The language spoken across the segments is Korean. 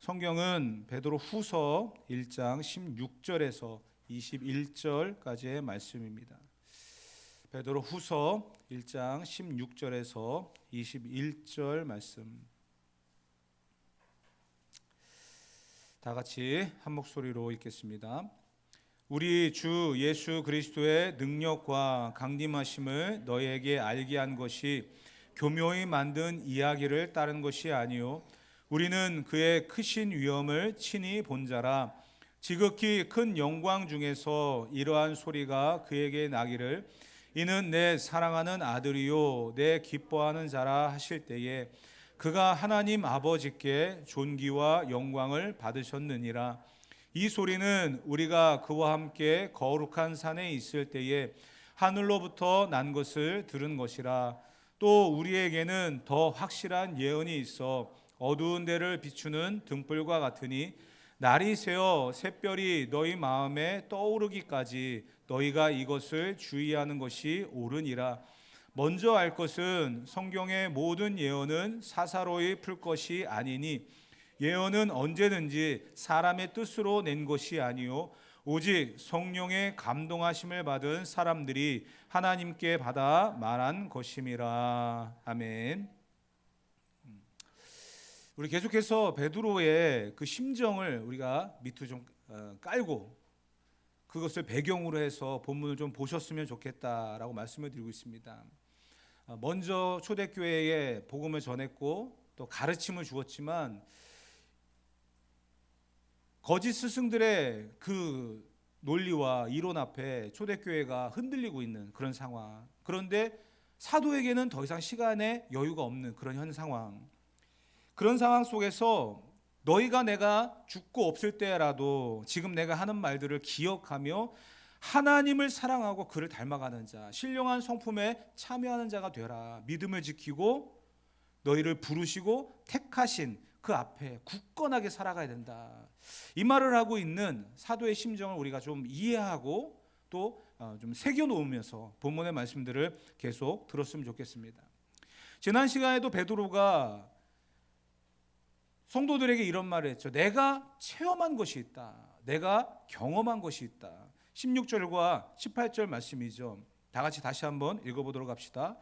성경은 베드로 후서 1장 16절에서 21절까지의 말씀입니다. 베드로 후서 1장 16절에서 21절 말씀, 다 같이 한 목소리로 읽겠습니다. 우리 주 예수 그리스도의 능력과 강림하심을 너희에게 알게 한 것이 교묘히 만든 이야기를 따른 것이 아니요 우리는 그의 크신 위엄을 친히 본 자라. 지극히 큰 영광 중에서 이러한 소리가 그에게 나기를 이는 내 사랑하는 아들이요 내 기뻐하는 자라 하실 때에 그가 하나님 아버지께 존귀와 영광을 받으셨느니라. 이 소리는 우리가 그와 함께 거룩한 산에 있을 때에 하늘로부터 난 것을 들은 것이라. 또 우리에게는 더 확실한 예언이 있어 어두운 데를 비추는 등불과 같으니 날이 새어 샛별이 너희 마음에 떠오르기까지 너희가 이것을 주의하는 것이 옳으니라. 먼저 알 것은 성경의 모든 예언은 사사로이 풀 것이 아니니 예언은 언제든지 사람의 뜻으로 낸 것이 아니요 오직 성령의 감동하심을 받은 사람들이 하나님께 받아 말한 것임이라. 아멘. 우리 계속해서 베드로의 그 심정을 우리가 밑으로 좀 깔고 그것을 배경으로 해서 본문을 좀 보셨으면 좋겠다라고 말씀을 드리고 있습니다. 먼저 초대교회에 복음을 전했고 또 가르침을 주었지만 거짓 스승들의 그 논리와 이론 앞에 초대교회가 흔들리고 있는 그런 상황. 그런데 사도에게는 더 이상 시간에 여유가 없는 그런 현 상황. 그런 상황 속에서 너희가 내가 죽고 없을 때라도 지금 내가 하는 말들을 기억하며 하나님을 사랑하고 그를 닮아가는 자, 신령한 성품에 참여하는 자가 되라. 믿음을 지키고 너희를 부르시고 택하신 그 앞에 굳건하게 살아가야 된다. 이 말을 하고 있는 사도의 심정을 우리가 좀 이해하고 또 좀 새겨놓으면서 본문의 말씀들을 계속 들었으면 좋겠습니다. 지난 시간에도 베드로가 성도들에게 이런 말을 했죠. 내가 체험한 것이 있다. 내가 경험한 것이 있다. 16절과 18절 말씀이죠. 다 같이 다시 한번 읽어보도록 합시다.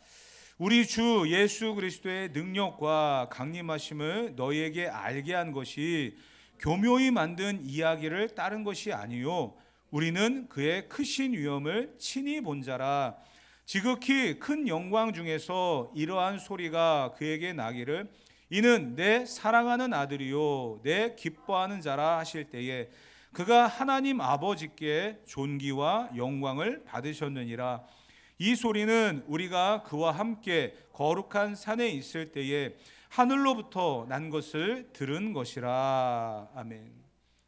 우리 주 예수 그리스도의 능력과 강림하심을 너희에게 알게 한 것이 교묘히 만든 이야기를 따른 것이 아니요 우리는 그의 크신 위엄을 친히 본 자라. 지극히 큰 영광 중에서 이러한 소리가 그에게 나기를 이는 내 사랑하는 아들이요 내 기뻐하는 자라 하실 때에 그가 하나님 아버지께 존귀와 영광을 받으셨느니라. 이 소리는 우리가 그와 함께 거룩한 산에 있을 때에 하늘로부터 난 것을 들은 것이라. 아멘.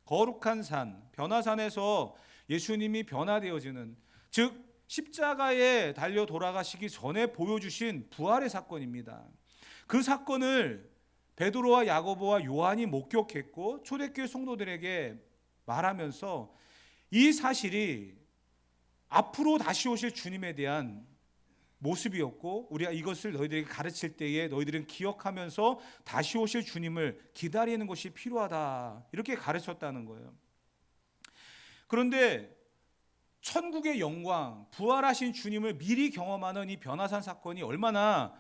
거룩한 산, 변화산에서 예수님이 변화되어지는, 즉 십자가에 달려 돌아가시기 전에 보여주신 부활의 사건입니다. 그 사건을 베드로와 야고보와 요한이 목격했고 초대교회 성도들에게 말하면서 이 사실이 앞으로 다시 오실 주님에 대한 모습이었고 우리가 이것을 너희들에게 가르칠 때에 너희들은 기억하면서 다시 오실 주님을 기다리는 것이 필요하다, 이렇게 가르쳤다는 거예요. 그런데 천국의 영광, 부활하신 주님을 미리 경험하는 이 변화산 사건이 얼마나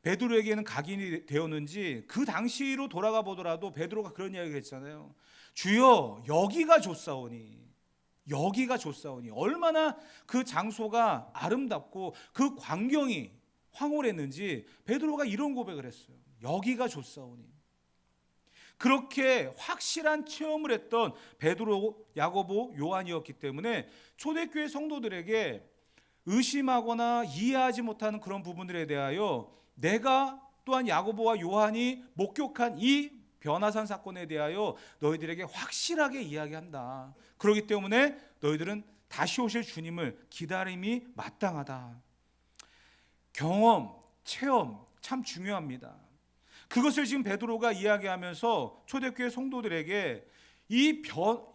베드로에게는 각인이 되었는지 그 당시로 돌아가 보더라도 베드로가 그런 이야기를 했잖아요. 주여 여기가 좋사오니, 여기가 좋사오니. 얼마나 그 장소가 아름답고 그 광경이 황홀했는지 베드로가 이런 고백을 했어요. 여기가 좋사오니. 그렇게 확실한 체험을 했던 베드로, 야고보, 요한이었기 때문에 초대교회 성도들에게 의심하거나 이해하지 못하는 그런 부분들에 대하여 내가 또한 야고보와 요한이 목격한 이 변화산 사건에 대하여 너희들에게 확실하게 이야기한다. 그렇기 때문에 너희들은 다시 오실 주님을 기다림이 마땅하다. 경험, 체험 참 중요합니다. 그것을 지금 베드로가 이야기하면서 초대교회 성도들에게 이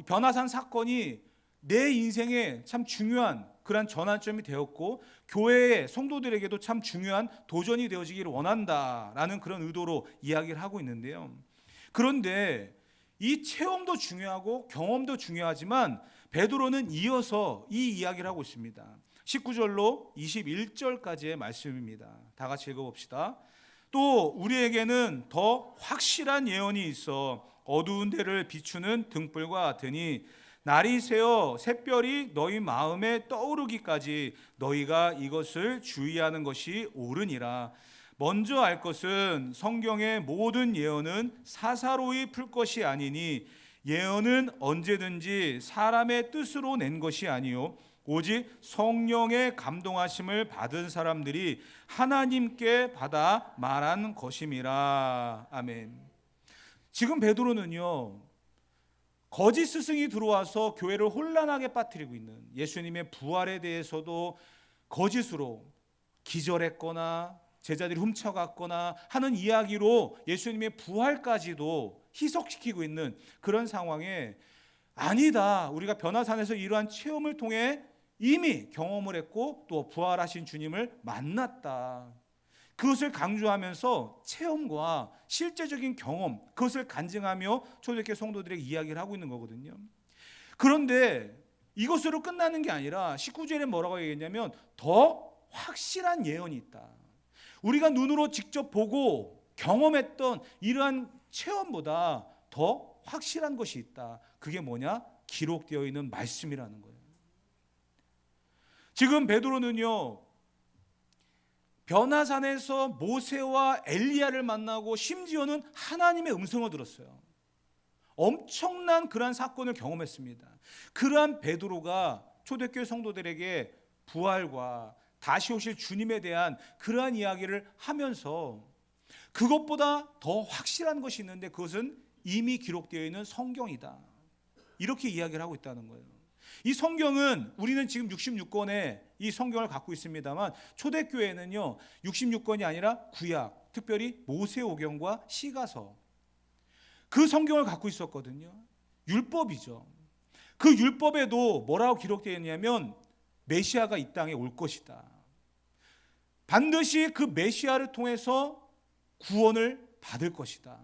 변화산 사건이 내 인생에 참 중요한 그런 전환점이 되었고 교회의 성도들에게도 참 중요한 도전이 되어지기를 원한다라는 그런 의도로 이야기를 하고 있는데요. 그런데 이 체험도 중요하고 경험도 중요하지만 베드로는 이어서 이 이야기를 하고 있습니다. 19절로 21절까지의 말씀입니다. 다 같이 읽어봅시다. 또 우리에게는 더 확실한 예언이 있어 어두운 데를 비추는 등불과 같으니 날이 새어 샛별이 너희 마음에 떠오르기까지 너희가 이것을 주의하는 것이 옳으니라. 먼저 알 것은 성경의 모든 예언은 사사로이 풀 것이 아니니 예언은 언제든지 사람의 뜻으로 낸 것이 아니요 오직 성령의 감동하심을 받은 사람들이 하나님께 받아 말한 것임이라. 아멘. 지금 베드로는요, 거짓 스승이 들어와서 교회를 혼란하게 빠뜨리고 있는 예수님의 부활에 대해서도 거짓으로 기절했거나 제자들이 훔쳐갔거나 하는 이야기로 예수님의 부활까지도 희석시키고 있는 그런 상황에, 아니다, 우리가 변화산에서 이러한 체험을 통해 이미 경험을 했고 또 부활하신 주님을 만났다, 그것을 강조하면서 체험과 실제적인 경험, 그것을 간증하며 초대교회 성도들에게 이야기를 하고 있는 거거든요. 그런데 이것으로 끝나는 게 아니라 19절에 뭐라고 얘기했냐면 더 확실한 예언이 있다. 우리가 눈으로 직접 보고 경험했던 이러한 체험보다 더 확실한 것이 있다. 그게 뭐냐? 기록되어 있는 말씀이라는 거예요. 지금 베드로는요, 변화산에서 모세와 엘리야를 만나고 심지어는 하나님의 음성을 들었어요. 엄청난 그러한 사건을 경험했습니다. 그러한 베드로가 초대교회 성도들에게 부활과 다시 오실 주님에 대한 그러한 이야기를 하면서 그것보다 더 확실한 것이 있는데 그것은 이미 기록되어 있는 성경이다, 이렇게 이야기를 하고 있다는 거예요. 이 성경은 우리는 지금 66권의 이 성경을 갖고 있습니다만 초대교회는요 66권이 아니라 구약, 특별히 모세오경과 시가서, 그 성경을 갖고 있었거든요. 율법이죠. 그 율법에도 뭐라고 기록되어 있냐면 메시아가 이 땅에 올 것이다, 반드시 그 메시아를 통해서 구원을 받을 것이다.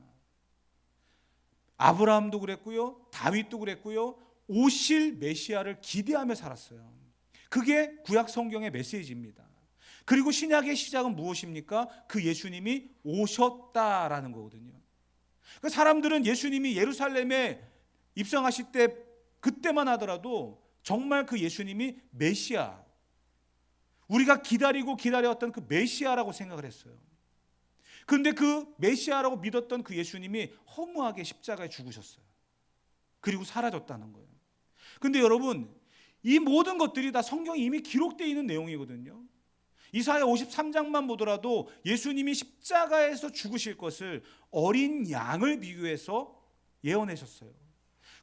아브라함도 그랬고요, 다윗도 그랬고요, 오실 메시아를 기대하며 살았어요. 그게 구약 성경의 메시지입니다. 그리고 신약의 시작은 무엇입니까? 그 예수님이 오셨다라는 거거든요. 그러니까 사람들은 예수님이 예루살렘에 입성하실 때 그때만 하더라도 정말 그 예수님이 메시아, 우리가 기다리고 기다려왔던 그 메시아라고 생각을 했어요. 그런데 그 메시아라고 믿었던 그 예수님이 허무하게 십자가에 죽으셨어요. 그리고 사라졌다는 거예요. 그런데 여러분, 이 모든 것들이 다 성경에 이미 기록되어 있는 내용이거든요. 이사야 53장만 보더라도 예수님이 십자가에서 죽으실 것을 어린 양을 비유해서 예언하셨어요.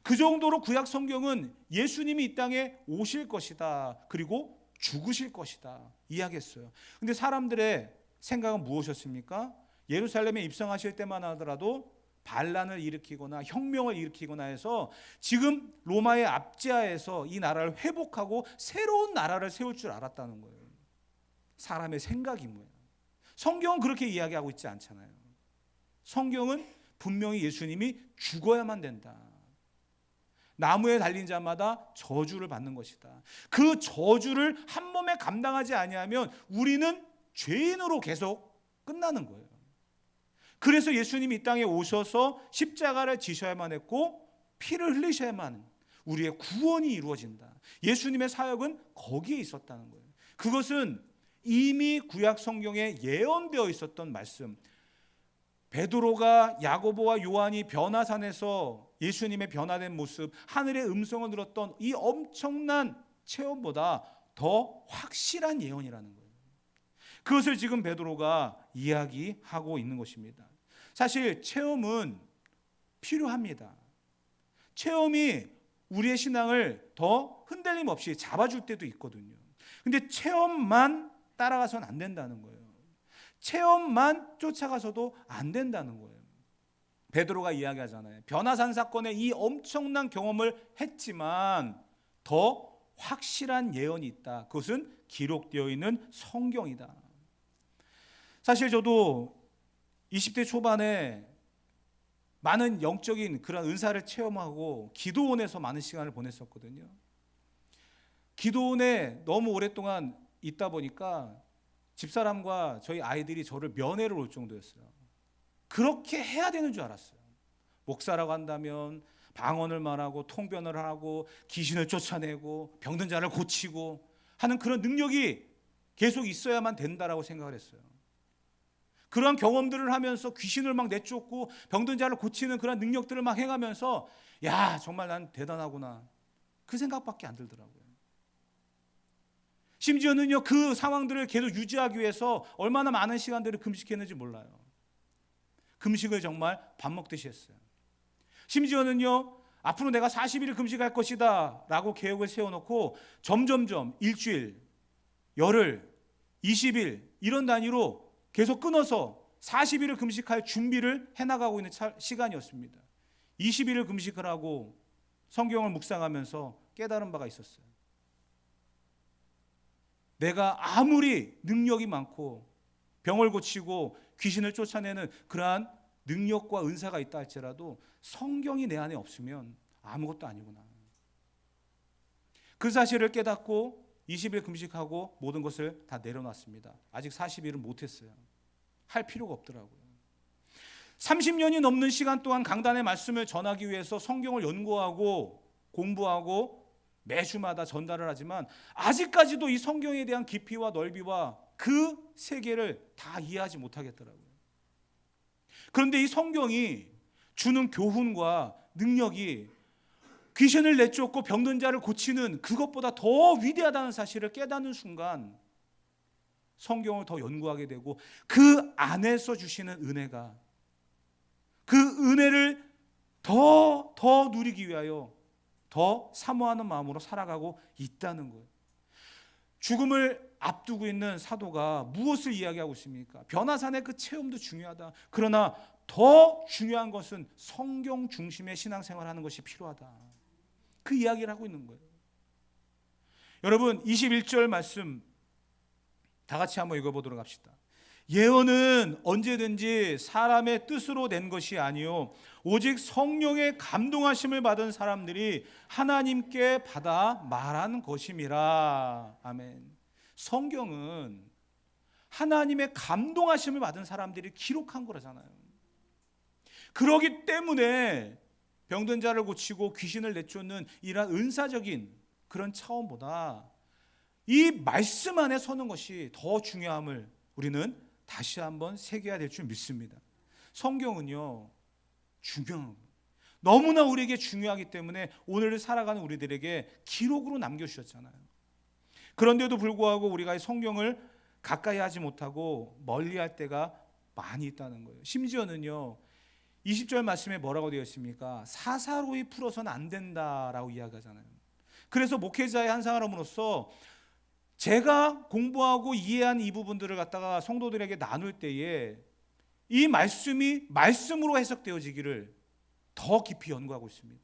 그 정도로 구약 성경은 예수님이 이 땅에 오실 것이다, 그리고 죽으실 것이다 이야기했어요. 그런데 사람들의 생각은 무엇이었습니까? 예루살렘에 입성하실 때만 하더라도 반란을 일으키거나 혁명을 일으키거나 해서 지금 로마의 압제하에서 이 나라를 회복하고 새로운 나라를 세울 줄 알았다는 거예요. 사람의 생각이 뭐예요? 성경은 그렇게 이야기하고 있지 않잖아요. 성경은 분명히 예수님이 죽어야만 된다, 나무에 달린 자마다 저주를 받는 것이다, 그 저주를 한 몸에 감당하지 아니하면 우리는 죄인으로 계속 끝나는 거예요. 그래서 예수님이 이 땅에 오셔서 십자가를 지셔야만 했고 피를 흘리셔야만 우리의 구원이 이루어진다. 예수님의 사역은 거기에 있었다는 거예요. 그것은 이미 구약 성경에 예언되어 있었던 말씀. 베드로가 야고보와 요한이 변화산에서 예수님의 변화된 모습, 하늘의 음성을 들었던 이 엄청난 체험보다 더 확실한 예언이라는 거예요. 그것을 지금 베드로가 이야기하고 있는 것입니다. 사실 체험은 필요합니다. 체험이 우리의 신앙을 더 흔들림 없이 잡아줄 때도 있거든요. 근데 체험만 따라가서는 안 된다는 거예요. 체험만 쫓아가서도 안 된다는 거예요. 베드로가 이야기하잖아요. 변화산 사건의 이 엄청난 경험을 했지만 더 확실한 예언이 있다. 그것은 기록되어 있는 성경이다. 사실 저도 20대 초반에 많은 영적인 그런 은사를 체험하고 기도원에서 많은 시간을 보냈었거든요. 기도원에 너무 오랫동안 있다 보니까 집사람과 저희 아이들이 저를 면회를 올 정도였어요. 그렇게 해야 되는 줄 알았어요. 목사라고 한다면 방언을 말하고 통변을 하고 귀신을 쫓아내고 병든 자를 고치고 하는 그런 능력이 계속 있어야만 된다라고 생각을 했어요. 그러한 경험들을 하면서 귀신을 막 내쫓고 병든 자를 고치는 그런 능력들을 막 행하면서 야, 정말 난 대단하구나, 그 생각밖에 안 들더라고요. 심지어는요, 그 상황들을 계속 유지하기 위해서 얼마나 많은 시간들을 금식했는지 몰라요. 금식을 정말 밥 먹듯이 했어요. 심지어는요, 앞으로 내가 40일 금식할 것이다 라고 계획을 세워놓고 점점점 일주일, 열흘, 20일 이런 단위로 계속 끊어서 40일을 금식할 준비를 해나가고 있는 시간이었습니다. 20일을 금식을 하고 성경을 묵상하면서 깨달은 바가 있었어요. 내가 아무리 능력이 많고 병을 고치고 귀신을 쫓아내는 그러한 능력과 은사가 있다 할지라도 성경이 내 안에 없으면 아무것도 아니구나. 그 사실을 깨닫고 20일 금식하고 모든 것을 다 내려놨습니다. 아직 40일은 못했어요. 할 필요가 없더라고요. 30년이 넘는 시간 동안 강단의 말씀을 전하기 위해서 성경을 연구하고 공부하고 매주마다 전달을 하지만 아직까지도 이 성경에 대한 깊이와 넓이와 그 세계를 다 이해하지 못하겠더라고요. 그런데 이 성경이 주는 교훈과 능력이 귀신을 내쫓고 병든 자를 고치는 그것보다 더 위대하다는 사실을 깨닫는 순간 성경을 더 연구하게 되고 그 안에서 주시는 은혜가, 그 은혜를 더 누리기 위하여 더 사모하는 마음으로 살아가고 있다는 거예요. 죽음을 앞두고 있는 사도가 무엇을 이야기하고 있습니까? 변화산의 그 체험도 중요하다. 그러나 더 중요한 것은 성경 중심의 신앙생활을 하는 것이 필요하다. 그 이야기를 하고 있는 거예요. 여러분, 21절 말씀 다 같이 한번 읽어보도록 합시다. 예언은 언제든지 사람의 뜻으로 낸 것이 아니요 오직 성령의 감동하심을 받은 사람들이 하나님께 받아 말한 것임이라. 아멘. 성경은 하나님의 감동하심을 받은 사람들이 기록한 거라잖아요. 그러기 때문에 병든 자를 고치고 귀신을 내쫓는 이러한 은사적인 그런 차원보다 이 말씀 안에 서는 것이 더 중요함을 우리는 다시 한번 새겨야 될 줄 믿습니다. 성경은요, 중요한 거예요. 너무나 우리에게 중요하기 때문에 오늘을 살아가는 우리들에게 기록으로 남겨주셨잖아요. 그런데도 불구하고 우리가 성경을 가까이 하지 못하고 멀리할 때가 많이 있다는 거예요. 심지어는요, 20절 말씀에 뭐라고 되어 있습니까? 사사로이 풀어서는 안 된다라고 이야기하잖아요. 그래서 목회자의 한 사람으로서 제가 공부하고 이해한 이 부분들을 갖다가 성도들에게 나눌 때에 이 말씀이 말씀으로 해석되어지기를 더 깊이 연구하고 있습니다.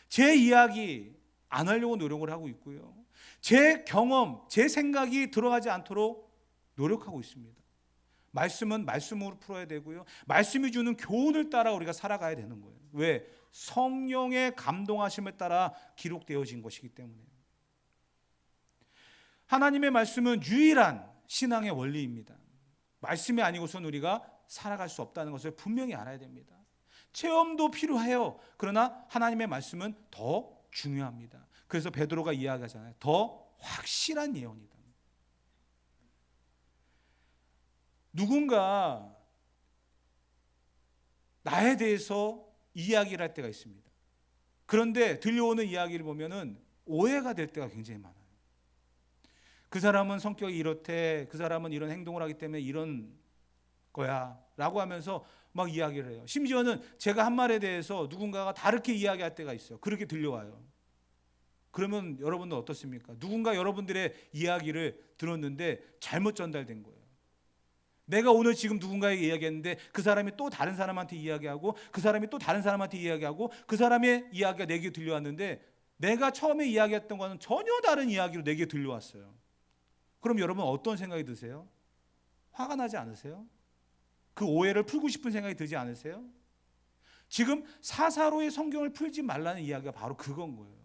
제 이야기 안 하려고 노력을 하고 있고요. 제 경험, 제 생각이 들어가지 않도록 노력하고 있습니다. 말씀은 말씀으로 풀어야 되고요. 말씀이 주는 교훈을 따라 우리가 살아가야 되는 거예요. 왜? 성령의 감동하심을 따라 기록되어진 것이기 때문에. 하나님의 말씀은 유일한 신앙의 원리입니다. 말씀이 아니고선 우리가 살아갈 수 없다는 것을 분명히 알아야 됩니다. 체험도 필요해요. 그러나 하나님의 말씀은 더 중요합니다. 그래서 베드로가 이야기하잖아요. 더 확실한 예언이다. 누군가 나에 대해서 이야기를 할 때가 있습니다. 그런데 들려오는 이야기를 보면은 오해가 될 때가 굉장히 많아요. 그 사람은 성격이 이렇대, 그 사람은 이런 행동을 하기 때문에 이런 거야 라고 하면서 막 이야기를 해요. 심지어는 제가 한 말에 대해서 누군가가 다르게 이야기할 때가 있어요. 그렇게 들려와요. 그러면 여러분은 어떻습니까? 누군가 여러분들의 이야기를 들었는데 잘못 전달된 거예요. 내가 오늘 지금 누군가에게 이야기했는데 그 사람이 또 다른 사람한테 이야기하고 그 사람이 또 다른 사람한테 이야기하고 그 사람의 이야기가 내게 들려왔는데 내가 처음에 이야기했던 거는 전혀 다른 이야기로 내게 들려왔어요. 그럼 여러분 어떤 생각이 드세요? 화가 나지 않으세요? 그 오해를 풀고 싶은 생각이 들지 않으세요? 지금 사사로의 성경을 풀지 말라는 이야기가 바로 그건 거예요.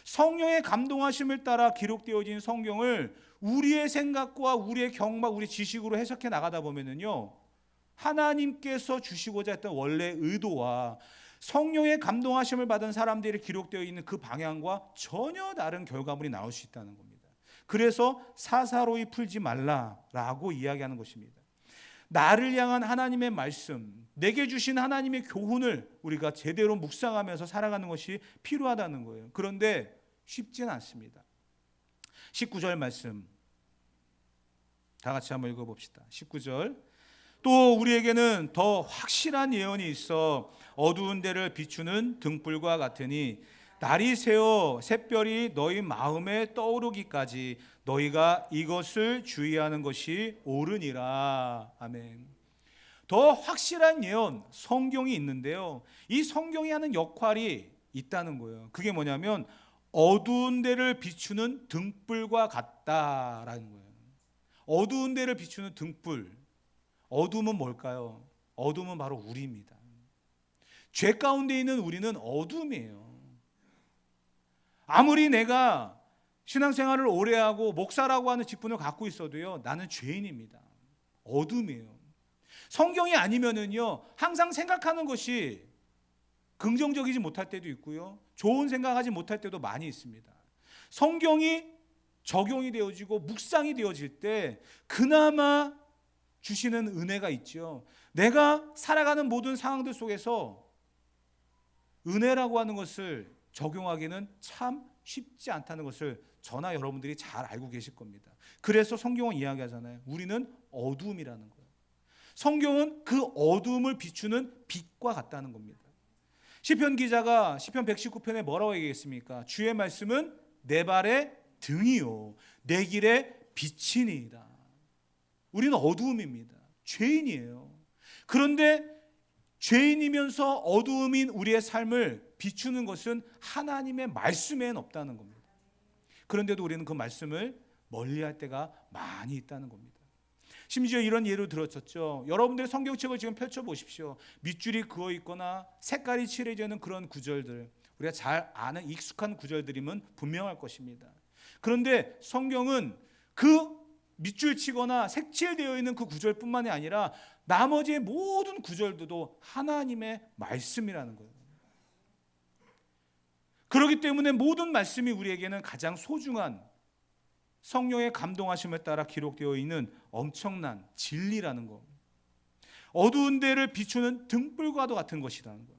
성령의 감동하심을 따라 기록되어진 성경을 우리의 생각과 우리의 경험, 우리 지식으로 해석해 나가다 보면은요, 하나님께서 주시고자 했던 원래 의도와 성령의 감동하심을 받은 사람들이 기록되어 있는 그 방향과 전혀 다른 결과물이 나올 수 있다는 겁니다. 그래서 사사로이 풀지 말라라고 이야기하는 것입니다. 나를 향한 하나님의 말씀, 내게 주신 하나님의 교훈을 우리가 제대로 묵상하면서 살아가는 것이 필요하다는 거예요. 그런데 쉽지는 않습니다. 19절 말씀 다 같이 한번 읽어봅시다. 19절, 또 우리에게는 더 확실한 예언이 있어 어두운 데를 비추는 등불과 같으니 날이 새어 샛별이 너희 마음에 떠오르기까지 너희가 이것을 주의하는 것이 옳으니라. 아멘. 더 확실한 예언, 성경이 있는데요, 이 성경이 하는 역할이 있다는 거예요. 그게 뭐냐면 어두운 데를 비추는 등불과 같다라는 거예요. 어두운 데를 비추는 등불. 어둠은 뭘까요? 어둠은 바로 우리입니다. 죄 가운데 있는 우리는 어둠이에요. 아무리 내가 신앙생활을 오래 하고 목사라고 하는 직분을 갖고 있어도요, 나는 죄인입니다. 어둠이에요. 성경이 아니면은요, 항상 생각하는 것이 긍정적이지 못할 때도 있고요, 좋은 생각하지 못할 때도 많이 있습니다. 성경이 적용이 되어지고 묵상이 되어질 때 그나마 주시는 은혜가 있죠. 내가 살아가는 모든 상황들 속에서 은혜라고 하는 것을 적용하기는 참 쉽지 않다는 것을 저나 여러분들이 잘 알고 계실 겁니다. 그래서 성경은 이야기하잖아요. 우리는 어둠이라는 거예요. 성경은 그 어둠을 비추는 빛과 같다는 겁니다. 시편 기자가 시편 119편에 뭐라고 얘기했습니까? 주의 말씀은 내 발의 등이요 내 길의 빛이니이다. 우리는 어두움입니다. 죄인이에요. 그런데 죄인이면서 어두움인 우리의 삶을 비추는 것은 하나님의 말씀에는 없다는 겁니다. 그런데도 우리는 그 말씀을 멀리할 때가 많이 있다는 겁니다. 심지어 이런 예로 들었었죠. 여러분들의 성경책을 지금 펼쳐보십시오. 밑줄이 그어 있거나 색깔이 칠해져 있는 그런 구절들, 우리가 잘 아는 익숙한 구절들이면 분명할 것입니다. 그런데 성경은 그 밑줄 치거나 색칠되어 있는 그 구절뿐만이 아니라 나머지의 모든 구절들도 하나님의 말씀이라는 거예요. 그렇기 때문에 모든 말씀이 우리에게는 가장 소중한 성령의 감동하심에 따라 기록되어 있는 엄청난 진리라는 것, 어두운 데를 비추는 등불과도 같은 것이라는 것.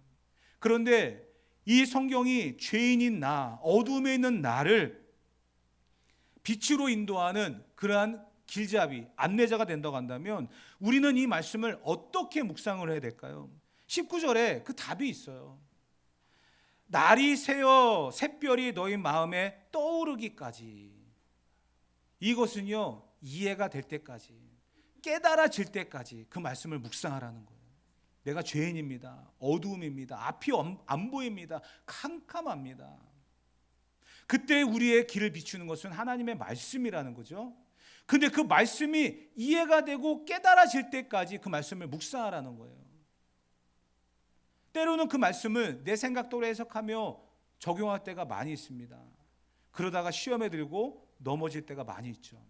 그런데 이 성경이 죄인인 나, 어두움에 있는 나를 빛으로 인도하는 그러한 길잡이, 안내자가 된다고 한다면 우리는 이 말씀을 어떻게 묵상을 해야 될까요? 19절에 그 답이 있어요. 날이 새어 샛별이 너희 마음에 떠오르기까지. 이것은요, 이해가 될 때까지, 깨달아질 때까지 그 말씀을 묵상하라는 거예요. 내가 죄인입니다. 어두움입니다. 앞이 안 보입니다. 캄캄합니다. 그때 우리의 길을 비추는 것은 하나님의 말씀이라는 거죠. 근데 그 말씀이 이해가 되고 깨달아질 때까지 그 말씀을 묵상하라는 거예요. 때로는 그 말씀을 내 생각대로 해석하며 적용할 때가 많이 있습니다. 그러다가 시험에 들고 넘어질 때가 많이 있죠.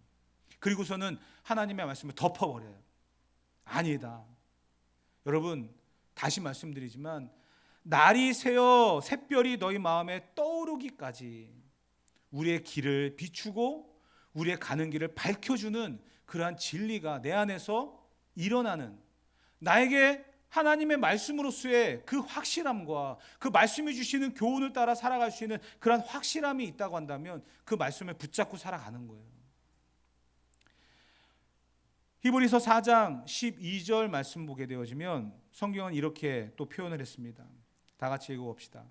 그리고서는 하나님의 말씀을 덮어버려요. 아니다. 여러분, 다시 말씀드리지만 날이 새어 샛별이 너희 마음에 떠오르기까지 우리의 길을 비추고 우리의 가는 길을 밝혀주는 그러한 진리가 내 안에서 일어나는, 나에게 하나님의 말씀으로서의 그 확실함과 그 말씀이 주시는 교훈을 따라 살아갈 수 있는 그러한 확실함이 있다고 한다면 그 말씀을 붙잡고 살아가는 거예요. 히브리서 4장 12절 말씀 보게 되어지면 성경은 이렇게 또 표현을 했습니다. 다 같이 읽어봅시다.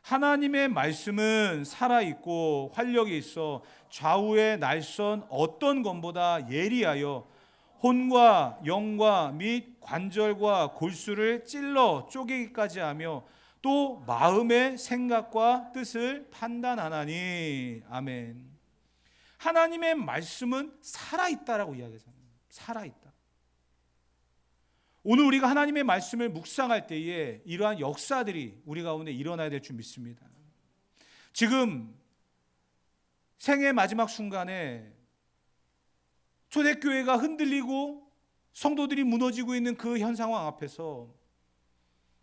하나님의 말씀은 살아있고 활력이 있어 좌우의 날선 어떤 검보다 예리하여 혼과 영과 및 관절과 골수를 찔러 쪼개기까지 하며 또 마음의 생각과 뜻을 판단하나니. 아멘. 하나님의 말씀은 살아있다라고 이야기하잖아요. 살아있다. 오늘 우리가 하나님의 말씀을 묵상할 때에 이러한 역사들이 우리 가운데 일어나야 될 줄 믿습니다. 지금 생애 마지막 순간에 초대교회가 흔들리고 성도들이 무너지고 있는 그 현 상황 앞에서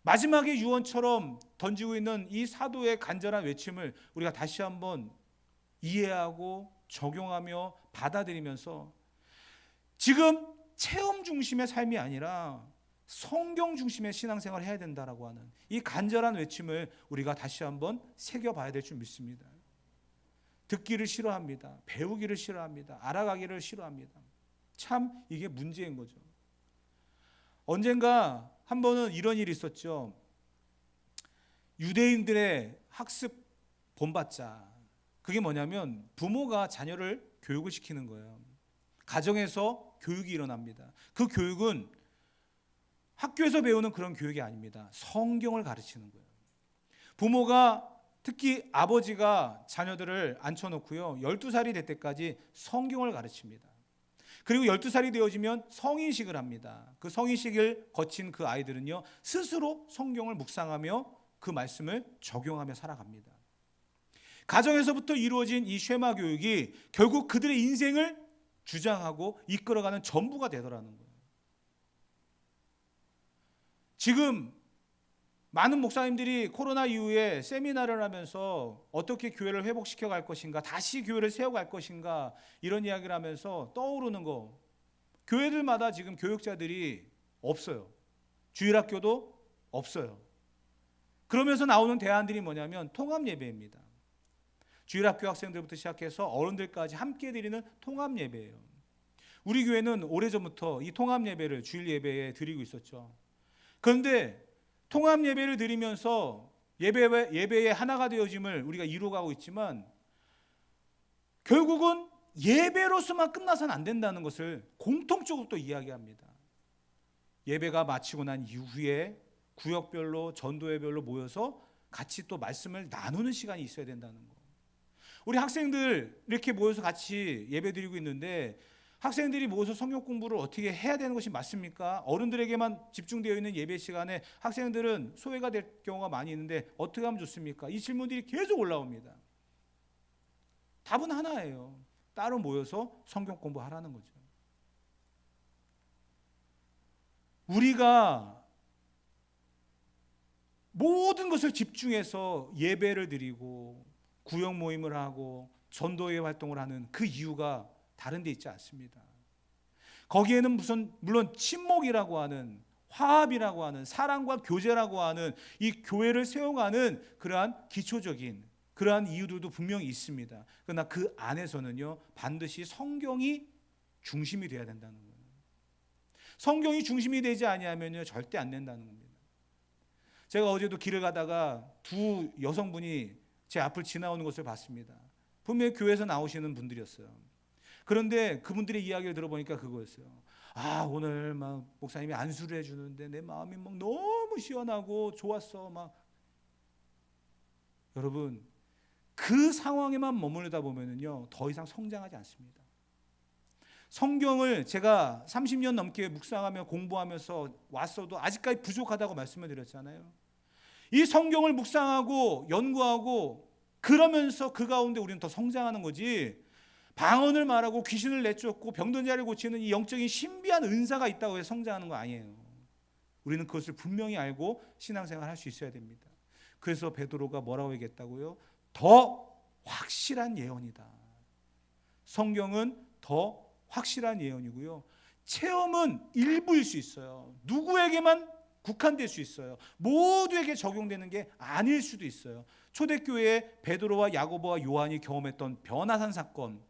마지막의 유언처럼 던지고 있는 이 사도의 간절한 외침을 우리가 다시 한번 이해하고 적용하며 받아들이면서 지금 체험 중심의 삶이 아니라 성경 중심의 신앙생활을 해야 된다라고 하는 이 간절한 외침을 우리가 다시 한번 새겨봐야 될 줄 믿습니다. 듣기를 싫어합니다. 배우기를 싫어합니다. 알아가기를 싫어합니다. 참 이게 문제인 거죠. 언젠가 한 번은 이런 일이 있었죠. 유대인들의 학습 본받자. 그게 뭐냐면 부모가 자녀를 교육을 시키는 거예요. 가정에서 교육이 일어납니다. 그 교육은 학교에서 배우는 그런 교육이 아닙니다. 성경을 가르치는 거예요. 부모가 특히 아버지가 자녀들을 앉혀놓고요. 12살이 될 때까지 성경을 가르칩니다. 그리고 12살이 되어지면 성인식을 합니다. 그 성인식을 거친 그 아이들은요, 스스로 성경을 묵상하며 그 말씀을 적용하며 살아갑니다. 가정에서부터 이루어진 이 쉐마 교육이 결국 그들의 인생을 주장하고 이끌어가는 전부가 되더라는 거예요. 지금 많은 목사님들이 코로나 이후에 세미나를 하면서 어떻게 교회를 회복시켜 갈 것인가, 다시 교회를 세워갈 것인가, 이런 이야기를 하면서 떠오르는 거, 교회들마다 지금 교육자들이 없어요. 주일학교도 없어요. 그러면서 나오는 대안들이 뭐냐면 통합예배입니다. 주일학교 학생들부터 시작해서 어른들까지 함께 드리는 통합예배예요. 우리 교회는 오래전부터 이 통합예배를 주일예배에 드리고 있었죠. 그런데 통합예배를 드리면서 예배의 하나가 되어짐을 우리가 이루어가고 있지만 결국은 예배로서만 끝나서는 안 된다는 것을 공통적으로 또 이야기합니다. 예배가 마치고 난 이후에 구역별로 전도회별로 모여서 같이 또 말씀을 나누는 시간이 있어야 된다는 거. 우리 학생들 이렇게 모여서 같이 예배 드리고 있는데 학생들이 모여서 성경 공부를 어떻게 해야 되는 것이 맞습니까? 어른들에게만 집중되어 있는 예배 시간에 학생들은 소외가 될 경우가 많이 있는데 어떻게 하면 좋습니까? 이 질문들이 계속 올라옵니다. 답은 하나예요. 따로 모여서 성경 공부하라는 거죠. 우리가 모든 것을 집중해서 예배를 드리고 구역 모임을 하고 전도회 활동을 하는 그 이유가 다른 데 있지 않습니다. 거기에는 물론 친목이라고 하는, 화합이라고 하는, 사랑과 교제라고 하는 이 교회를 세워가는 그러한 기초적인 그러한 이유들도 분명히 있습니다. 그러나 그 안에서는요, 반드시 성경이 중심이 되어야 된다는 거예요. 성경이 중심이 되지 아니하면요, 절대 안 된다는 겁니다. 제가 어제도 길을 가다가 두 여성분이 제 앞을 지나오는 것을 봤습니다. 분명히 교회에서 나오시는 분들이었어요. 그런데 그분들의 이야기를 들어보니까 그거였어요. 오늘 막 목사님이 안수를 해주는데 내 마음이 막 너무 시원하고 좋았어. 막 여러분, 그 상황에만 머무르다 보면은요, 더 이상 성장하지 않습니다. 성경을 제가 30년 넘게 묵상하며 공부하면서 왔어도 아직까지 부족하다고 말씀을 드렸잖아요. 이 성경을 묵상하고 연구하고 그러면서 그 가운데 우리는 더 성장하는 거지, 방언을 말하고 귀신을 내쫓고 병든 자를 고치는 이 영적인 신비한 은사가 있다고 해서 성장하는 거 아니에요. 우리는 그것을 분명히 알고 신앙생활 할 수 있어야 됩니다. 그래서 베드로가 뭐라고 얘기했다고요? 더 확실한 예언이다. 성경은 더 확실한 예언이고요. 체험은 일부일 수 있어요. 누구에게만 국한될 수 있어요. 모두에게 적용되는 게 아닐 수도 있어요. 초대교회에 베드로와 야고보와 요한이 경험했던 변화산 사건,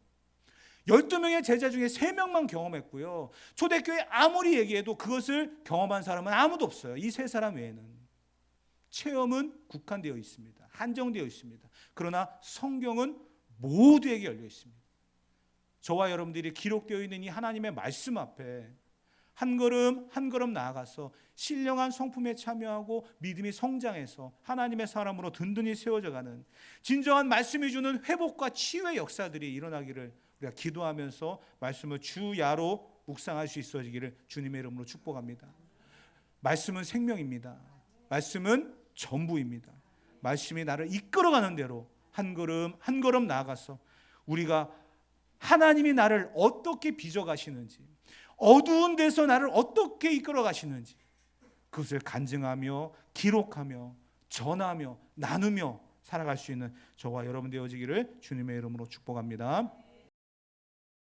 12명의 제자 중에 3명만 경험했고요. 초대교회 아무리 얘기해도 그것을 경험한 사람은 아무도 없어요. 이 3사람 외에는. 체험은 국한되어 있습니다. 한정되어 있습니다. 그러나 성경은 모두에게 열려 있습니다. 저와 여러분들이 기록되어 있는 이 하나님의 말씀 앞에 한 걸음 한 걸음 나아가서 신령한 성품에 참여하고 믿음이 성장해서 하나님의 사람으로 든든히 세워져가는 진정한 말씀이 주는 회복과 치유의 역사들이 일어나기를 우리가 기도하면서 말씀을 주야로 묵상할 수 있어지기를 주님의 이름으로 축복합니다. 말씀은 생명입니다. 말씀은 전부입니다. 말씀이 나를 이끌어가는 대로 한 걸음 한 걸음 나아가서 우리가 하나님이 나를 어떻게 빚어가시는지, 어두운 데서 나를 어떻게 이끌어가시는지 그것을 간증하며 기록하며 전하며 나누며 살아갈 수 있는 저와 여러분 되어지기를 주님의 이름으로 축복합니다.